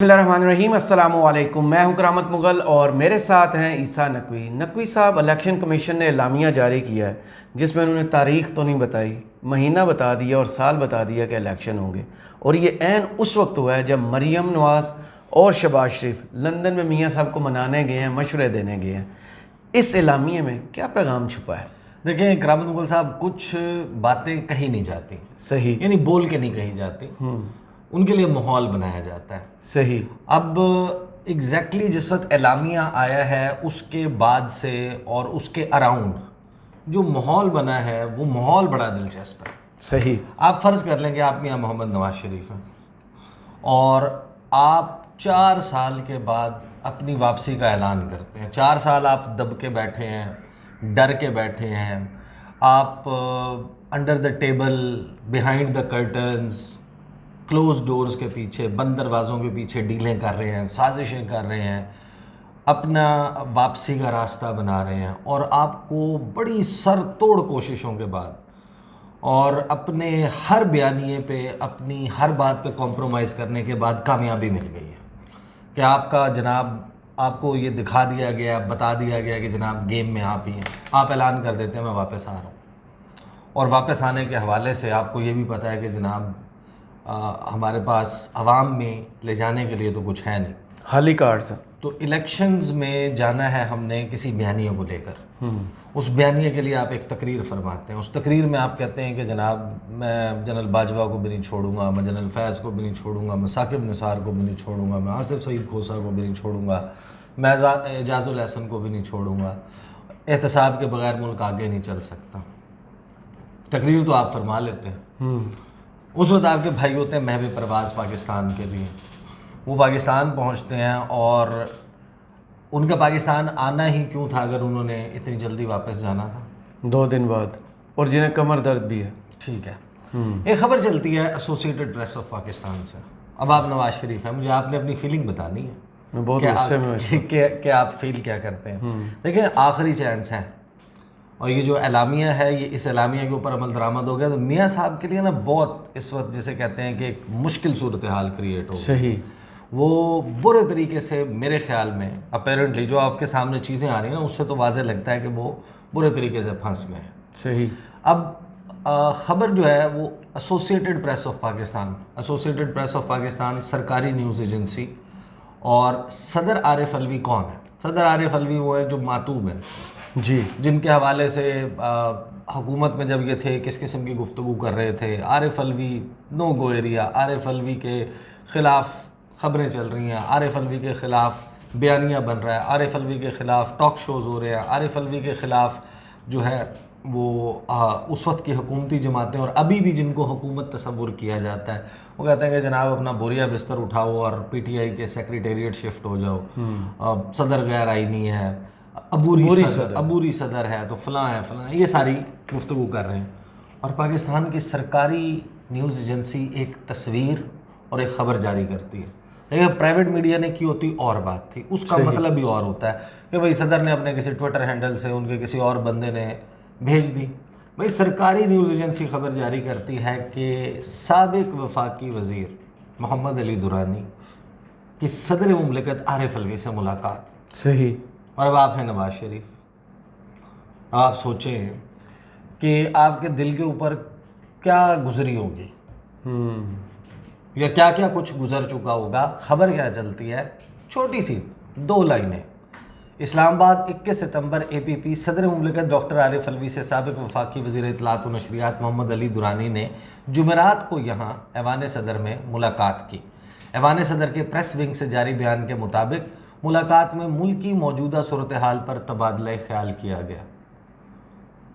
बिस्मिल्लाहिर्रहमानिर्रहीम, अस्सलामुअलैकुम। मैं हूं करामत मुग़ल और मेरे साथ हैं ईसा नकवी। नकवी साहब, इलेक्शन कमीशन ने एलामिया जारी किया है जिसमें उन्होंने तारीख़ तो नहीं बताई, महीना बता दिया और साल बता दिया कि इलेक्शन होंगे। और ये ऐन उस वक्त हुआ है जब मरीम नवाज़ और शहबाज शरीफ लंदन में मियाँ साहब को मनाने गए हैं, मशवरे देने गए हैं। इस एलामिया में क्या पैगाम छुपा है? देखिए करामत मुग़ल साहब, कुछ बातें कही नहीं जाती, सही, यानी बोल के नहीं कही जाती, उनके लिए माहौल बनाया जाता है। सही। अब एग्जैक्टली जिस वक्त एलामिया आया है उसके बाद से और उसके अराउंड जो माहौल बना है वो माहौल बड़ा दिलचस्प है। सही। आप फ़र्ज़ कर लें कि आप मियाँ मोहम्मद नवाज शरीफ हैं और आप 4 साल के बाद अपनी वापसी का ऐलान करते हैं। 4 साल आप दब के बैठे हैं, डर के बैठे हैं, आप under the table, behind the curtains, close doors के पीछे, बंद दरवाज़ों के पीछे डीलें कर रहे हैं, साजिशें कर रहे हैं, अपना वापसी का रास्ता बना रहे हैं। और आपको बड़ी सर तोड़ कोशिशों के बाद और अपने हर बयानिए पे, अपनी हर बात पे कॉम्प्रोमाइज़ करने के बाद कामयाबी मिल गई है कि आपका जनाब, आपको ये दिखा दिया गया, बता दिया गया कि जनाब गेम में आप ही हैं। आप ऐलान कर देते हैं मैं वापस आ रहा हूँ, और वापस आने के हवाले से आपको ये भी पता है कि जनाब हमारे पास आवाम में ले जाने के लिए तो कुछ है नहीं, खाली कार्ड्स। तो इलेक्शंस में जाना है हमने किसी बयानिए को लेकर। उस बयानिए के लिए आप एक तकरीर फरमाते हैं। उस तकरीर में आप कहते हैं कि जनाब मैं जनरल बाजवा को भी नहीं छोड़ूंगा, मैं जनरल फैज़ को भी नहीं छोड़ूंगा, मैं साकिब निसार को भी नहीं छोड़ूंगा, मैं आसिफ सईद खोसा को भी नहीं छोड़ूंगा, मैं एजाजुल हसन को भी नहीं छोड़ूंगा, एहतसाब के बगैर मुल्क आगे नहीं चल सकता। तकरीर तो आप फरमा लेते हैं। उस वक्त आपके भाई होते हैं महब परवाज़ पाकिस्तान के लिए। वो पाकिस्तान पहुंचते हैं और उनका पाकिस्तान आना ही क्यों था अगर उन्होंने इतनी जल्दी वापस जाना था? 2 दिन बाद, और जिन्हें कमर दर्द भी है। ठीक है। एक खबर चलती है एसोसिएटेड प्रेस ऑफ पाकिस्तान से। अब आप नवाज शरीफ हैं, मुझे आपने अपनी फीलिंग बतानी है। मैं बहुत गुस्से में हूं। कि आप फील क्या करते हैं। देखिए आखिरी चांस है और ये जो एलामिया है, ये इस एलामिया के ऊपर अमल दरामद हो गया तो मियाँ साहब के लिए ना बहुत इस वक्त जिसे कहते हैं कि एक मुश्किल सूरत हाल क्रिएट हो गई। सही। वो बुरे तरीके से, मेरे ख्याल में अपेरेंटली जो आपके सामने चीज़ें आ रही हैं ना, उससे तो वाज़ेह लगता है कि वो बुरे तरीके से फंस गए हैं। सही। अब ख़बर जो है वो associated press of Pakistan, associated press of Pakistan सरकारी न्यूज़ एजेंसी, और सदर आरिफ अलवी कौन है? सदर आरिफ अलवी वो है जो मातूब हैं जी, जिनके हवाले से हुकूमत में जब ये थे किस किस्म की गुफ्तगू कर रहे थे। Arif Alvi no go area, Arif Alvi के ख़िलाफ़ ख़बरें चल रही हैं, आरिफ अलवी के ख़िलाफ़ बयानिया बन रहा है, आरिफ अलवी के ख़िलाफ़ टॉक शोज़ हो रहे हैं, आरिफ अलवी के ख़िलाफ़ जो है वो उस वक्त की हुकूमती जमातें और अभी भी जिनको हुकूमत तस्वुर किया जाता है वो कहते हैं कि जनाब अपना बोरिया बिस्तर उठाओ और पीटीआई के सेक्रेटेरिएट शिफ्ट हो जाओ, सदर गैर आईनी है, अबूरी सदर है, तो फ़लाँ है फ़लाँ, ये सारी गुफ्तगू कर रहे हैं। और पाकिस्तान की सरकारी न्यूज़ एजेंसी एक तस्वीर और एक ख़बर जारी करती है। लेकिन प्राइवेट मीडिया ने की होती और बात थी, उसका मतलब भी और होता है कि भाई सदर ने अपने किसी ट्विटर हैंडल से उनके किसी और बंदे ने भेज दी। भाई सरकारी न्यूज़ एजेंसी खबर जारी करती है कि साबिक वफाकी वज़ीर मोहम्मद अली दुरानी की सदर मुमलिकत आरिफ अलवी से मुलाकात। सही। और अब आप हैं नवाज शरीफ। अब आप सोचें कि आपके दिल के ऊपर क्या गुजरी होगी या क्या क्या कुछ गुजर चुका होगा। खबर क्या चलती है, छोटी सी 2 लाइनें। इस्लामाबाद 21 सितंबर APP सदर मुमलिकत डॉक्टर आरिफ अलवी से साबिक वफाकी वज़ीर इत्तलात व नशरियात मोहम्मद अली दुरानी ने जुमेरात को यहाँ ऐवान सदर में मुलाकात की। ऐवान सदर के प्रेस विंग से जारी बयान के मुताबिक मुलाकात में मुल्क की मौजूदा सूरत हाल पर तबादला ख्याल किया गया।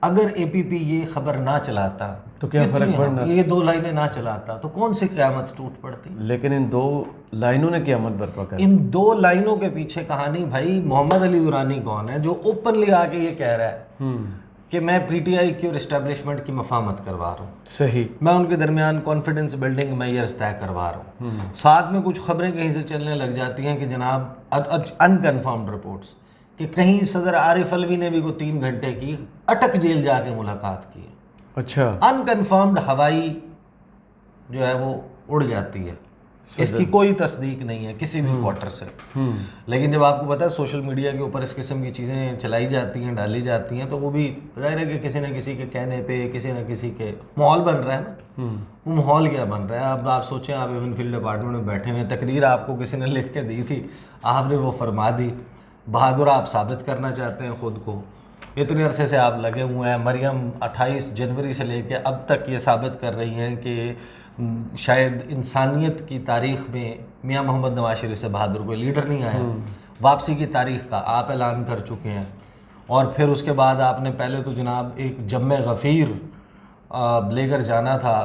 अगर APP ये खबर ना चलाता तो क्या फ़र्क पड़ना, ये 2 लाइनें ना चलाता तो कौन सी क़यामत टूट पड़ती। लेकिन इन 2 लाइनों ने क़यामत बर्पा कर। इन 2 लाइनों के पीछे कहानी, भाई मोहम्मद अली दुरानी कौन है जो ओपनली आके ये कह रहा है कि मैं PTI की और इस्टेब्लिशमेंट की मफामत करवा रहा हूँ। सही। मैं उनके दरमियान कॉन्फिडेंस बिल्डिंग मेयर्स तय करवा रहा हूँ। साथ में कुछ खबरें कहीं से चलने लग जाती हैं कि जनाब अनकन्फर्म्ड रिपोर्ट्स कि कहीं सदर आरिफ अलवी ने भी को 3 घंटे की अटक जेल जाके मुलाकात की है। अच्छा। अनकन्फर्म्ड हवाई जो है वो उड़ जाती है इसकी कोई तस्दीक नहीं है किसी भी क्वार्टर से। लेकिन जब आपको पता है सोशल मीडिया के ऊपर इस किस्म की चीज़ें चलाई जाती हैं, डाली जाती हैं, तो वो भी जाहिर है कि किसी न किसी के कहने पे, किसी न किसी के माहौल बन रहा है ना। वो माहौल क्या बन रहा है? अब आप सोचें, आप इवन फील्ड डिपार्टमेंट में बैठे हुए, तकरीर आपको किसी ने लिख के दी थी, आपने वो फरमा दी, बहादुर आप साबित करना चाहते हैं ख़ुद को, इतने अरसे से आप लगे हुए हैं। मरियम 28 जनवरी से लेकर अब तक ये साबित कर रही हैं कि शायद इंसानियत की तारीख़ में मियां मोहम्मद नवाज शरीफ से बहादुर कोई लीडर नहीं आया। वापसी की तारीख़ का आप ऐलान कर चुके हैं, और फिर उसके बाद आपने पहले तो जनाब एक जम्मे गफ़ीर लेकर जाना था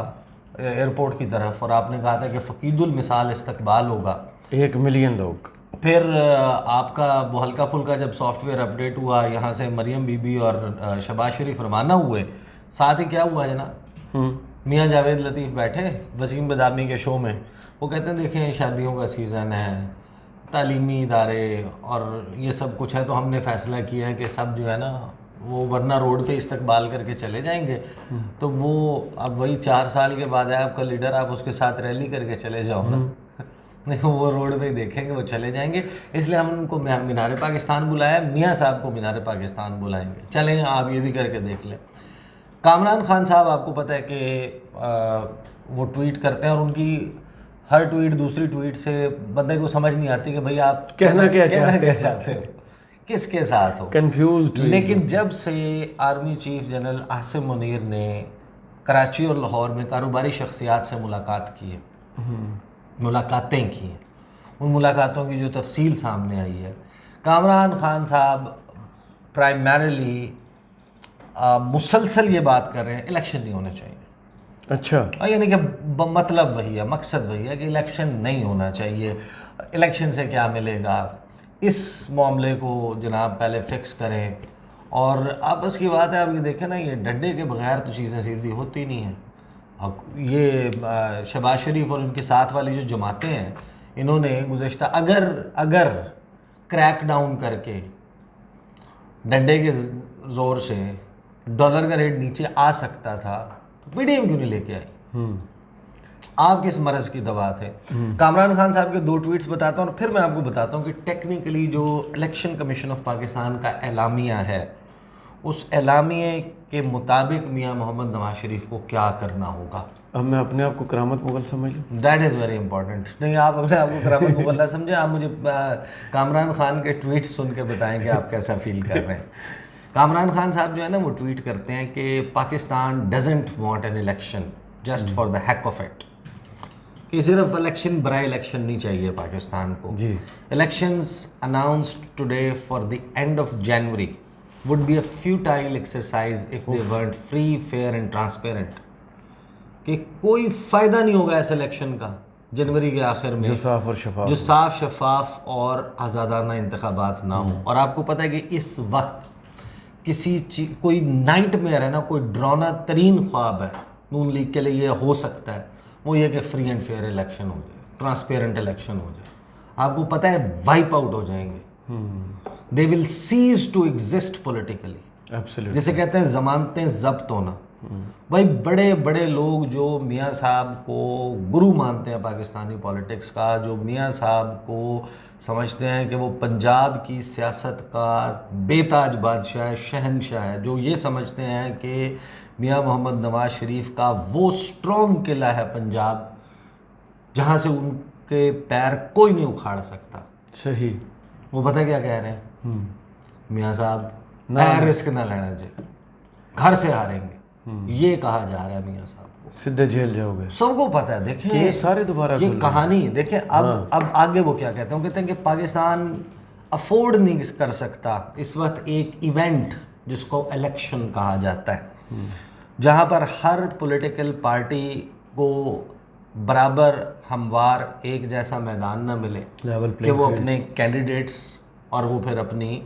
एयरपोर्ट की तरफ, और आपने कहा था कि फ़कीदुल मिसाल इस्तकबाल होगा, 1 मिलियन लोग। फिर आपका वो हल्का फुल्का जब सॉफ्टवेयर अपडेट हुआ, यहाँ से मरियम बीबी और शहबाज शरीफ रवाना हुए, साथ ही क्या हुआ जनाब, मियाँ जावेद लतीफ़ बैठे वसीम बदामी के शो में, वो कहते हैं देखें शादियों का सीज़न है, तालीमी इदारे और ये सब कुछ है, तो हमने फ़ैसला किया है कि सब जो है ना वो वरना रोड पे इस्तकबाल करके चले जाएंगे। तो वो अब वही 4 साल के बाद है आपका लीडर, आप उसके साथ रैली करके चले जाओ ना, नहीं वो रोड पे देखेंगे, वो चले जाएंगे। इसलिए हम उनको मीनार पाकिस्तान बुलाया, मियाँ साहब को मीनार पाकिस्तान बुलाएंगे, चलें आप ये भी करके देख लें। कामरान खान साहब आपको पता है कि वो ट्वीट करते हैं, और उनकी हर ट्वीट दूसरी ट्वीट से बंदे को समझ नहीं आती कि भाई आप कहना क्या चाहते हो, किसके साथ हो, कंफ्यूज्ड। लेकिन जब से army chief general Asim Munir ने कराची और लाहौर में कारोबारी शख्सियात से मुलाकात की है, मुलाकातें की हैं, उन मुलाकातों की जो तफसील सामने आई है, कामरान खान साहब प्राइमरीली मुसलसल ये बात कर रहे हैं इलेक्शन नहीं होने चाहिए। अच्छा, यानी कि मतलब वही है, मकसद वही है कि इलेक्शन नहीं होना चाहिए। इलेक्शन से क्या मिलेगा, इस मामले को जनाब पहले फ़िक्स करें। और आपस की बात है, आप ये देखें ना, ये डंडे के बगैर तो चीज़ें सीधी होती नहीं हैं। ये शहबाज शरीफ और उनके साथ वाली जो जमातें हैं, इन्होंने गुज़श्ता अगर क्रैक डाउन करके डंडे के ज़ोर से डॉलर का रेट नीचे आ सकता था, तो पीडीएम क्यों नहीं लेके आई? आप किस मर्ज़ की दवा थे? कामरान खान साहब के 2 ट्वीट्स बताता हूँ, और फिर मैं आपको बताता हूँ कि टेक्निकली जो इलेक्शन कमीशन ऑफ पाकिस्तान का एलामिया है, उस एलामिये के मुताबिक मियाँ मोहम्मद नवाज शरीफ को क्या करना होगा। अब मैं अपने आप को करामत मुगल समझ लूँ? That is very important. नहीं, आप अपने आप को करामत मुगल ना समझे, आप मुझे कामरान खान के ट्वीट्स सुन के बताएं कि आप कैसा फील कर रहे हैं। कामरान खान साहब जो है ना, वो ट्वीट करते हैं कि Pakistan doesn't want an election just for the heck of it, कि सिर्फ इलेक्शन बराए इलेक्शन नहीं चाहिए पाकिस्तान को जी। Elections announced today for the end of January would be a futile exercise if they weren't free, fair and transparent, कि कोई फ़ायदा नहीं होगा ऐसे इलेक्शन का जनवरी के आखिर में जो साफ शफाफ और आज़ादाना इंतखाबात ना हो। और आपको पता है कि इस वक्त कोई नाइट मेयर है ना, कोई डरावना तरीन ख्वाब है नून लीग के लिए ये हो सकता है, वो ये कि फ्री एंड फेयर इलेक्शन हो जाए, ट्रांसपेरेंट इलेक्शन हो जाए। आपको पता है वाइप आउट हो जाएंगे, they will cease to exist politically, absolutely, जिसे कहते हैं ज़मानतें ज़ब्त होना। भाई बड़े बड़े लोग जो मियाँ साहब को गुरु मानते हैं पाकिस्तानी पॉलिटिक्स का, जो मियाँ साहब को समझते हैं कि वो पंजाब की सियासत का बेताज बादशाह है, शहनशाह है, जो ये समझते हैं कि मियाँ मोहम्मद नवाज शरीफ का वो स्ट्रॉन्ग किला है पंजाब जहाँ से उनके पैर कोई नहीं उखाड़ सकता। सही। वो पता क्या कह रहे हैं, मियाँ साहब रिस्क ना लेना चाहिए, घर से हारेंगे, ये कहा जा रहा है मियाँ साहब को, सीधे जेल जाओगे। सबको पता है। देखें ये सारे दोबारा ये कहानी देखें। अब आगे वो क्या कहते हैं, वो कहते हैं कि पाकिस्तान अफोर्ड नहीं कर सकता इस वक्त एक इवेंट जिसको इलेक्शन कहा जाता है, जहाँ पर हर पॉलिटिकल पार्टी को बराबर हमवार एक जैसा मैदान ना मिले कि वो अपने कैंडिडेट्स और वो फिर अपनी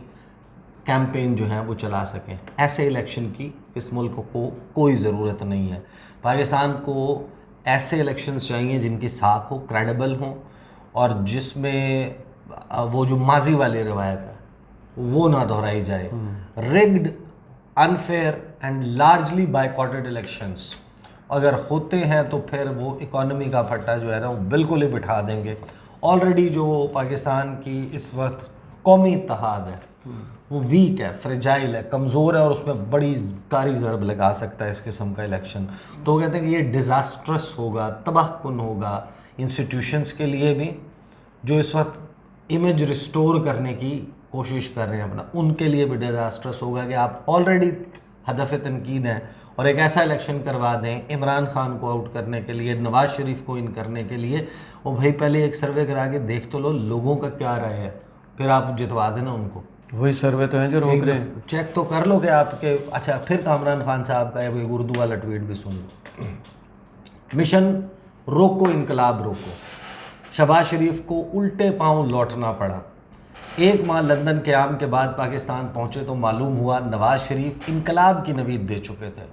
कैंपेन जो है वो चला सकें। ऐसे इलेक्शन की इस मुल्क को कोई ज़रूरत नहीं है। पाकिस्तान को ऐसे इलेक्शंस चाहिए जिनकी साख हो, क्रेडिबल हो, और जिसमें वो जो माजी वाली रवायत है वो ना दोहराई जाए। Rigged, unfair and largely बायकॉटेड elections अगर होते हैं तो फिर वो इकॉनमी का फट्टा जो है ना वो बिल्कुल ही बिठा देंगे। ऑलरेडी जो पाकिस्तान की इस वक्त कौमी इत्तेहाद है वो वीक है, फ्रेजाइल है, कमज़ोर है और उसमें बड़ी कारी ज़रब लगा सकता है इस किस्म का इलेक्शन। तो वो कहते हैं कि ये डिज़ास्ट्रस होगा, तबाहकुन होगा इंस्टीट्यूशंस के लिए भी, जो इस वक्त इमेज रिस्टोर करने की कोशिश कर रहे हैं अपना, उनके लिए भी डिज़ास्ट्रस होगा कि आप ऑलरेडी हदफ तनकीद हैं और एक ऐसा इलेक्शन करवा दें इमरान खान को आउट करने के लिए, नवाज़ शरीफ को इन करने के लिए। वो भाई पहले एक सर्वे करा के देख तो लो लोगों का क्या राय है, फिर आप जितवा देना उनको। वही सर्वे तो हैं जो रोक रहे हैं। चेक तो कर लो कि आपके, अच्छा फिर कामरान खान साहब का एक उर्दू वाला ट्वीट भी सुन लो। मिशन रोको इनकलाब रोको, शहबाज शरीफ को उल्टे पांव लौटना पड़ा। 1 माह लंदन क़याम के बाद पाकिस्तान पहुंचे तो मालूम हुआ नवाज शरीफ इनकलाब की नवीद दे चुके थे।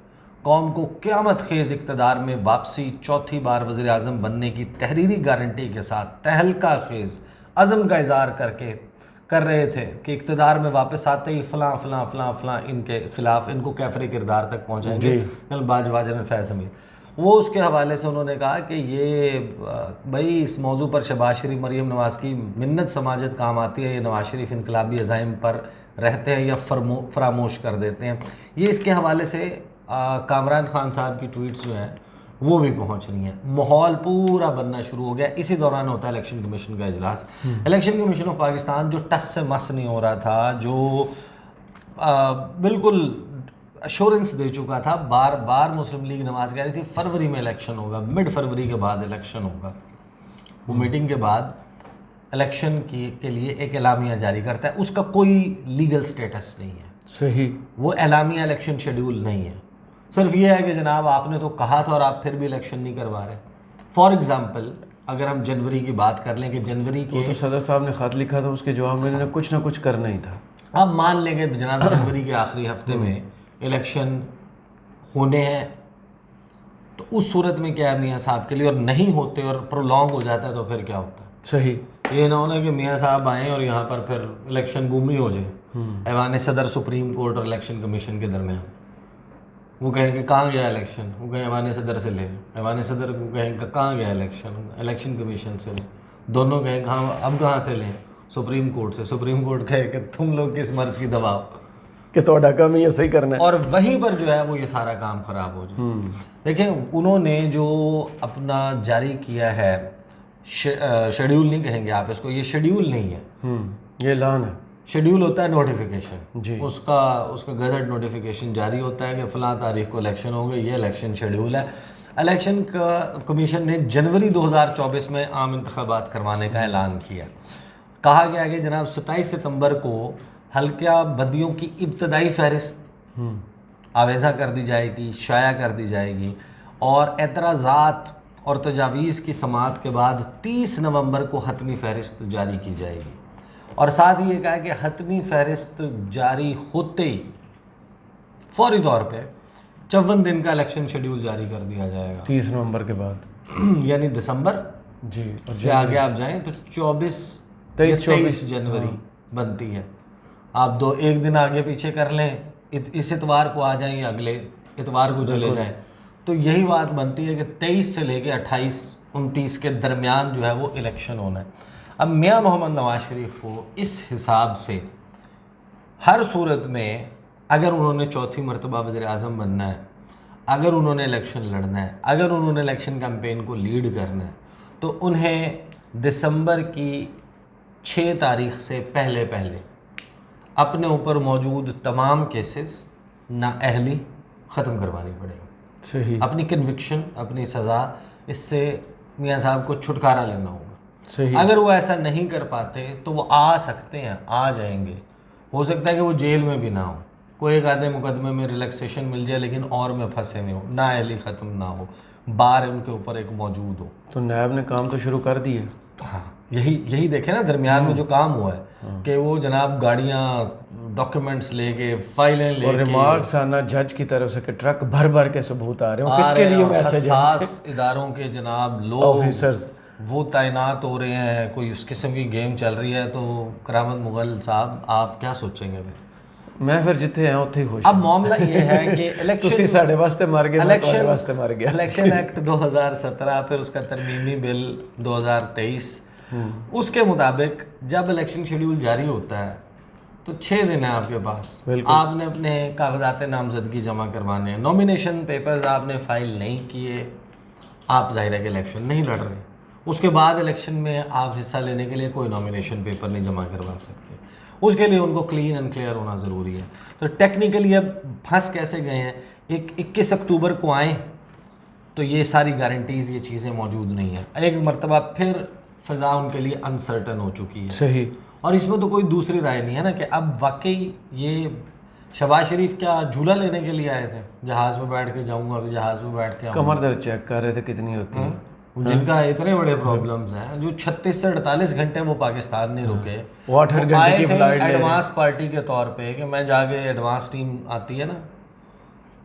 कौम को क़यामत खेज़ इक़्तिदार में वापसी, चौथी बार वज़ीर आज़म बनने की तहरीरी गारंटी के साथ तहलका खेज़ अज़म का इज़हार करके कर रहे थे कि इक़्तिदार में वापस आते ही फ़लाँ फ़लाँ फ़लाँ फ़लाँ इनके ख़िलाफ़, इनको कैफरे किरदार तक पहुँचाएंगे, बाजवाजन फैज़ में। वो उसके हवाले से उन्होंने कहा कि ये भाई इस मौजू पर शहबाज शरीफ मरीम नवाज़ की मिन्नत समाजत काम आती है, ये नवाज़ शरीफ इनकलाबी अज़ाइम पर रहते हैं या फरामोश कर देते हैं। ये इसके हवाले से कामरान खान साहब की ट्वीट्स जो हैं वो भी पहुंच रही हैं। माहौल पूरा बनना शुरू हो गया। इसी दौरान होता है इलेक्शन कमीशन का इजलास। इलेक्शन कमीशन ऑफ पाकिस्तान जो टस से मस नहीं हो रहा था, जो बिल्कुल अश्योरेंस दे चुका था, बार बार मुस्लिम लीग नवाज कह रही थी फरवरी में इलेक्शन होगा, मिड फरवरी के बाद इलेक्शन होगा। वो मीटिंग के बाद इलेक्शन के लिए एक एलामिया जारी करता है, उसका कोई लीगल स्टेटस नहीं है। सही, वो एलामिया इलेक्शन शेड्यूल नहीं है, सिर्फ ये है कि जनाब आपने तो कहा था और आप फिर भी इलेक्शन नहीं करवा रहे। फॉर एग्जांपल अगर हम जनवरी की बात कर लें कि जनवरी के तो सदर साहब ने ख़त लिखा था, उसके जवाब में इन्होंने कुछ ना कुछ करना ही था। अब मान लेंगे जनाब जनवरी के आखिरी हफ्ते में इलेक्शन होने हैं, तो उस सूरत में क्या है मियाँ साहब के लिए, और नहीं होते और प्रोलॉन्ग हो जाता है तो फिर क्या होता है। सही, ये ना होना कि मियाँ साहब आएँ और यहाँ पर फिर इलेक्शन गुम ही हो जाए। ऐवान सदर सुप्रीम कोर्ट और इलेक्शन कमीशन के दरमियान वो कहेंगे कहाँ गया इलेक्शन, वो कहें ऐवान सदर से ले, ऐवान सदर को कहेंगे कहाँ गया इलेक्शन, इलेक्शन कमीशन से ले, दोनों कहें कहाँ, अब कहाँ से लें, सुप्रीम कोर्ट से। सुप्रीम कोर्ट कहे कि तुम लोग किस मर्ज की दबाव कि थोड़ा काम ही सही करना है, और वहीं पर जो है वो ये सारा काम खराब हो जाए। देखें उन्होंने जो अपना जारी किया है शेड्यूल नहीं कहेंगे आप इसको, ये शेड्यूल नहीं है, ये ऐलान है। शेड्यूल होता है नोटिफिकेशन, जी। उसका गजट नोटिफिकेशन जारी होता है कि फ़लाँ तारीख को इलेक्शन होगा, ये इलेक्शन शेड्यूल है। इलेक्शन का कमीशन ने जनवरी 2024 में आम इंतखाबात करवाने का ऐलान किया। कहा गया कि जनाब 27 सितंबर को हल्का बंदियों की इब्तदाई फहरिस्त आवेज़ा कर दी जाएगी, शाया कर दी जाएगी, और एतराज़ात और तजावीज़ की समाअत के बाद 30 नवंबर को हतमी फहरिस्त जारी की जाएगी। और साथ ही ये कहा कि हतमी फहरिस्त जारी होते ही फौरी तौर पे 54 दिन का इलेक्शन शेड्यूल जारी कर दिया जाएगा 30 नवंबर के बाद, यानी दिसंबर जी, और से आगे आप जाएं तो 23 जनवरी बनती है। आप एक दिन आगे पीछे कर लें, इस इतवार को आ जाएं या अगले इतवार को चले जाएं, तो यही बात बनती है कि 23 से लेके 28-29 के दरमियान जो है वो इलेक्शन होना है। अब मियाँ मोहम्मद नवाज शरीफ को इस हिसाब से हर सूरत में अगर उन्होंने चौथी मरतबा वज़ीर आज़म बनना है, अगर उन्होंने इलेक्शन लड़ना है, अगर उन्होंने इलेक्शन कैंपेन को लीड करना है, तो उन्हें दिसंबर की 6 तारीख से पहले अपने ऊपर मौजूद तमाम केसेस नाअहली ख़त्म करवानी पड़ेगी। सही, अपनी कन्विक्शन, अपनी सज़ा, इससे मियाँ साहब को छुटकारा लेना होगा। सही, अगर वो ऐसा नहीं कर पाते तो वो आ सकते हैं, आ जाएंगे, हो सकता है कि वो जेल में भी ना हो, कोई एक आधे मुकदमे में रिलैक्सेशन मिल जाए, लेकिन और में फंसे नहीं हो, नाअहली ख़त्म ना हो, बार उनके ऊपर एक मौजूद हो। तो नायब ने काम तो शुरू कर दिया। हाँ, यही देखे ना दरमियान में जो काम हुआ है कि वो जनाब गाड़ियाँ, डॉक्यूमेंट्स लेके, फाइलें लेके, और रिमार्क्स आना जज की तरफ से कि ट्रक भर भर के सबूत आ रहे हो, किसके लिए मैसेज है? हसास इदारों के जनाब लोग, ऑफिसर्स वो तैनात हो रहे हैं, कोई उस किस्म की गेम चल रही है। तो करामत मुगल साहब आप क्या सोचेंगे फिर? मैं फिर जिथे हैं उत्थे ही खुश अब मामला ये है कि ਤੁਸੀਂ ਸਾਡੇ ਵਾਸਤੇ मर गए मैं तुम्हारे वास्ते मर गया इलेक्शन एक्ट 2017 फिर उसका तरमीमी बिल 2023 उसके मुताबिक जब इलेक्शन शेड्यूल जारी होता है तो 6 दिन है आपके पास, आपने अपने कागजात नामजदगी जमा करवाने हैं, नॉमिनेशन पेपर्स आपने फाइल नहीं किए, आप जाहिर है कि इलेक्शन नहीं लड़ रहे, उसके बाद इलेक्शन में आप हिस्सा लेने के लिए कोई नॉमिनेशन पेपर नहीं जमा करवा सकते, उसके लिए उनको क्लीन एंड क्लियर होना ज़रूरी है। तो टेक्निकली अब फंस कैसे गए हैं, 21 अक्टूबर को आए तो ये सारी गारंटीज़ ये चीज़ें मौजूद नहीं है, एक मरतबा फिर फ़िज़ा उनके लिए अनसर्टन हो चुकी है। सही। और इसमें तो कोई दूसरी राय नहीं है ना कि अब वाकई ये शहबाज शरीफ क्या झूला लेने के लिए आए थे, जहाज़ में बैठ के जाऊंगा, अभी जहाज़ में बैठ के आऊंगा। कमर दर्द चेक कर रहे थे कितनी होती है, जिनका इतने बड़े प्रॉब्लम्स हैं, जो 36 से 48 घंटे वो पाकिस्तान नहीं रुके, वो 8 घंटे की फ्लाइट एडवांस पार्टी के तौर पे कि मैं जाके एडवांस टीम आती है ना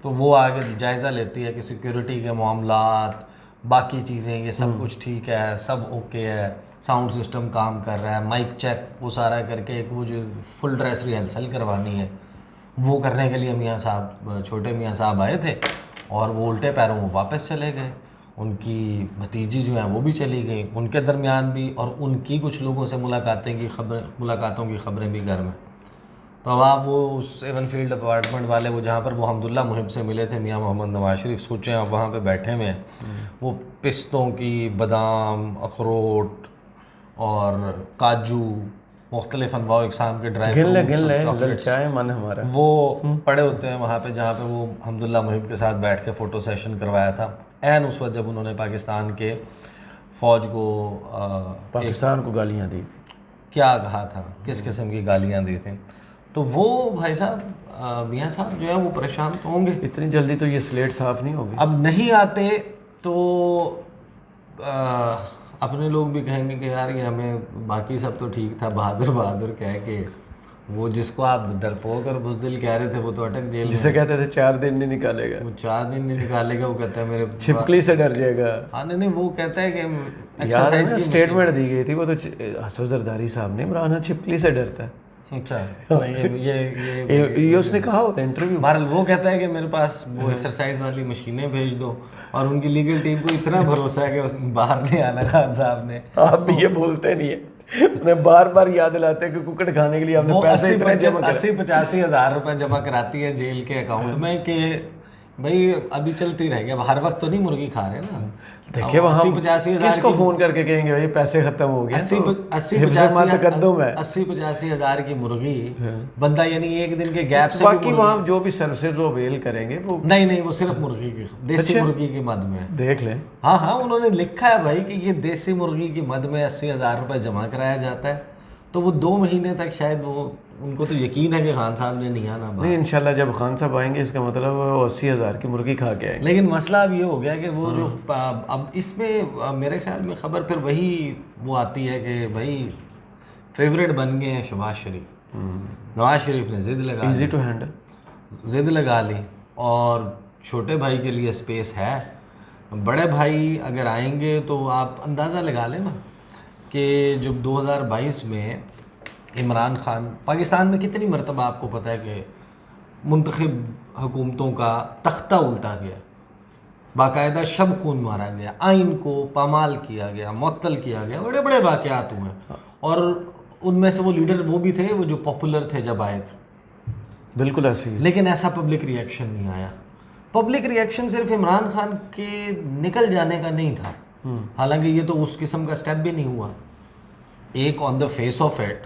तो वो आगे जायज़ा लेती है कि सिक्योरिटी के मामलात बाकी चीज़ें ये सब कुछ ठीक है, सब ओके है, साउंड सिस्टम काम कर रहा है, माइक चेक वो सारा करके एक वो जो फुल ड्रेस रिहर्सल करवानी है वो करने के लिए मियाँ साहब, छोटे मियाँ साहब आए थे और वो उल्टे पैरों में वापस चले गए। उनकी भतीजी जो है वो भी चली गई, उनके दरमियान भी, और उनकी कुछ लोगों से मुलाकातों की खबरें भी घर में। तो अब आप वो उस 7 फील्ड अपार्टमेंट वाले वो जहाँ पर वो हमदुल्ला मुहिब से मिले थे मियाँ मोहम्मद नवाज शरीफ, सोचें आप वहाँ पे बैठे हुए हैं, वो पिस्तों की, बादाम, अखरोट और काजू, मुख्तलिफ अनवा इकसाम के ड्राई फ्रूट्स मन हमारा वो पड़े होते हैं वहाँ पे जहाँ पे वो हमदुल्ला मुहिब के साथ बैठ के फ़ोटो सेशन करवाया था, ऐन उस वक्त जब उन्होंने पाकिस्तान के फ़ौज को पाकिस्तान को गालियाँ दी, क्या कहा था, किस किस्म की गालियाँ दी थी। तो वो भाई साहब मियाँ साहब जो है वो परेशान तो होंगे, इतनी जल्दी तो ये स्लेट साफ़ नहीं होगी। अब नहीं आते तो अपने लोग भी कहेंगे कि यार ये हमें बाकी सब तो ठीक था, बहादुर बहादुर कह के वो जिसको आप डरपोक और बुज़दिल कह रहे थे वो तो अटक जेल जिसे कहते थे 4 दिन नहीं निकालेगा, वो 4 दिन नहीं निकालेगा, वो कहता है मेरे छिपकली से डर जाएगा। हाँ नहीं वो कहता है कि एक्सरसाइज की स्टेटमेंट दी गई थी, वो तो हसन जरदारी साहब ने, इमरान छिपकली से डरता है। अच्छा ये उसने कहा होता है इंटरव्यू, बहरहाल वो कहता है कि मेरे पास वो एक्सरसाइज वाली मशीनें भेज दो, और उनकी लीगल टीम को इतना भरोसा है कि उसने बाहर नहीं आना खान साहब ने। आप भी ये बोलते नहीं है, उन्हें बार बार याद दिलाते हैं कि कुकड़ खाने के लिए आपने पैसे इतने जमा 80-85 हज़ार रुपए जमा कराती है जेल के अकाउंट में कि भाई अभी चलती रहेगी, अब हर वक्त तो नहीं मुर्गी खा रहे ना। देखिए वहाँ 80-85 हज़ार किसको फ़ोन करके कहेंगे भाई पैसे ख़त्म हो गए, 80-85 हज़ार की मुर्गी बंदा यानी एक दिन के गैप से बाकी वहाँ जो भी सर्विसेज वो अवेल करेंगे वो नहीं वो सिर्फ मुर्गी की, देसी मुर्गी की मद में देख लें। हाँ उन्होंने लिखा है भाई कि ये देसी मुर्गी की मद में 80 हज़ार रुपये जमा कराया जाता है, तो वो 2 महीने तक शायद वो उनको तो यकीन है कि खान साहब ने नहीं आना। नहीं इंशाल्लाह जब खान साहब आएंगे इसका मतलब वो 80 हज़ार की मुर्गी खा के आएंगे। लेकिन मसला अब ये हो गया कि वो जो अब इसमें मेरे ख्याल में ख़बर फिर वही वो आती है कि भाई फेवरेट बन गए हैं शहबाज शरीफ, नवाज शरीफ ने ज़िद लगा इजी टू हैंडल, ज़िद लगा ली, और छोटे भाई के लिए स्पेस है, बड़े भाई अगर आएंगे तो आप अंदाज़ा लगा लें ना कि जब 2022 में इमरान खान पाकिस्तान में कितनी मरतबा आपको पता है कि मुंतखब हुकूमतों का तख्ता उल्टा गया, बाकायदा शब खून मारा गया, आइन को पामाल किया गया, मुअत्तल किया गया, बड़े बड़े वाक़यात हुए, और उनमें से वो लीडर वो भी थे वो जो पॉपुलर थे जब आए थे, बिल्कुल ऐसे ही। लेकिन ऐसा पब्लिक रिएक्शन नहीं आया। पब्लिक रिएक्शन सिर्फ इमरान खान के निकल जाने का नहीं था, हालांकि ये तो उस किस्म का स्टेप भी नहीं हुआ। एक on the face of it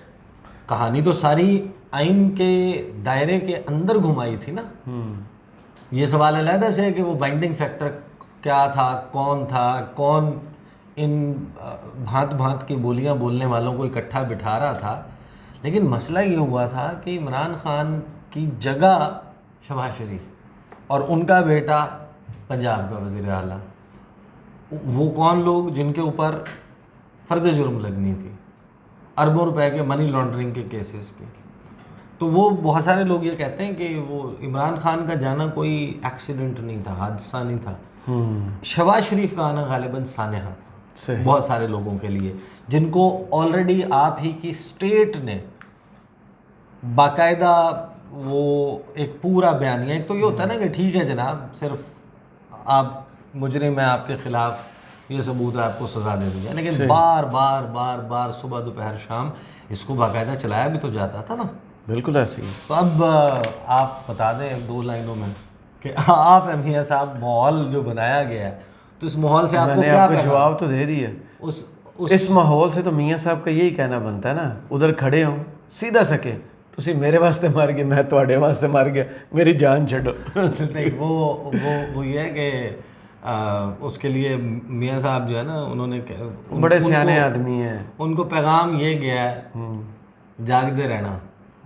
कहानी तो सारी आइन के दायरे के अंदर घुमाई थी ना। ये सवाल अलहदा से है कि वो बाइंडिंग फैक्टर क्या था, कौन इन भांत भांत की बोलियां बोलने वालों को इकट्ठा बिठा रहा था, लेकिन मसला ये हुआ था कि इमरान खान की जगह शहबाज शरीफ और उनका बेटा पंजाब का वज़ीर आला, वो कौन लोग जिनके ऊपर फ़र्द जुर्म लगनी थी, अरबों रुपए के मनी लॉन्ड्रिंग के केसेस के। तो वो बहुत सारे लोग ये कहते हैं कि वो इमरान खान का जाना कोई एक्सीडेंट नहीं था, हादसा नहीं था, शहबाज शरीफ का आना गालिबन सानेहा था बहुत सारे लोगों के लिए, जिनको ऑलरेडी आप ही की स्टेट ने बाकायदा वो एक पूरा बयानिया, एक तो ये होता है ना कि ठीक है जनाब, सिर्फ आप मुजरिम हैं, आपके खिलाफ ये सबूत है, आपको सज़ा दे दी जाए, लेकिन बार बार बार बार सुबह दोपहर शाम इसको बाकायदा चलाया भी तो जाता था ना। बिल्कुल ऐसे ही। तो अब आप बता दें 2 लाइनों में कि आप मियां साहब माहौल जो बनाया गया है, तो इस माहौल से आपको मैंने क्या आपको पैगाम? जवाब तो दे दिया। उस इस माहौल से तो मियाँ साहब का यही कहना बनता है ना, उधर खड़े हो सीधा सके तुसी मेरे वास्ते मर गए, मैं ਤੁਹਾਡੇ वास्ते मर गया, मेरी जान छो। नहीं, वो ये है कि उसके लिए मियां साहब जो है ना, उन्होंने बड़े सियाने आदमी हैं। उनको पैगाम ये गया है, जागते रहना,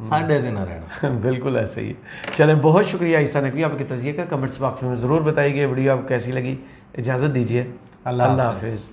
साढ़े दिन रहना। बिल्कुल ऐसे ही है। चलें, बहुत शुक्रिया ईसा नकवी आपके तज़किए का। कमेंट्स बॉक्स में ज़रूर बताइए वीडियो आपको कैसी लगी। इजाज़त दीजिए, अल्लाह हाफिज़।